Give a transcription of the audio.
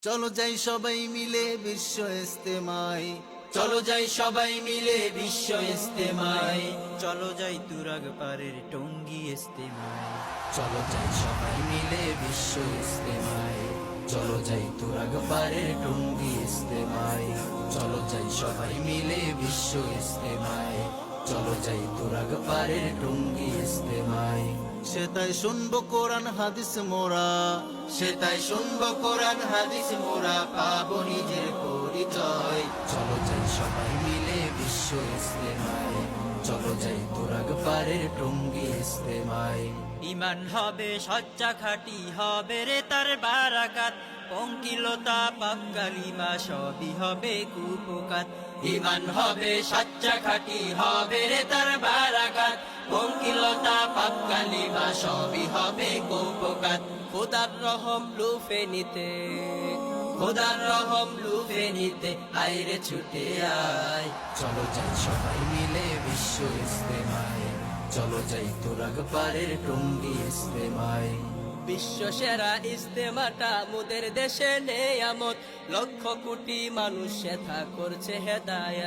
চলো যাই সবাই মিলে বিশ্ব ইস্তেমায়, চলো যাই সবাই মিলে বিশ্ব ইস্তেমায়, চলো যাই তুরাগ পারের টঙ্গী ইস্তেমায়, চলো যাই সবাই মিলে বিশ্ব ইস্তেমায়, চলো যাই তুরাগ পারের টঙ্গী ইস্তেমায়, চলো যাই সবাই মিলে বিশ্ব ইস্তেমায়, চলো যাই তুরাগ পারের টঙ্গী ইস্তেমায়। সে তাই শুনবো কোরআন হাদিস মোরা, সে তাই শুনবো কোরআন হাদিস মোরা পাবো নিজের পরিচয়। চলো যাই সবাই মিলে বিশ্ব ইস্তেমায়, চলো যাই তুরাগ পারের টঙ্গী ইস্তেমায়। ইমান হবে সচ্চা খাঁটি হবে রে তার বারাকাত, পঙ্কিলতা পাপ কালিমা সবই হবে কুপকাত। ইমান হবে সচ্চা খাঁটি হবে রে তার বারাকাত, পঙ্কিলতা পাপ কালিমা সবই হবে কুপকাত। খোদার রহম লুফে নিতে, খোদার রহম লুফে নিতে আইরে ছুটে আয়। চলো যাই সবাই মিলে বিশ্ব ইস্তেমায়, চলো যাই তুরাগ পারের টঙ্গী ইস্তেমায়। বিশ্ব সেরা ইস্তেমাটা মোদের দেশে নেয়ামত, লক্ষ কোটি মানুষ সেথা করছে হেদায়েত।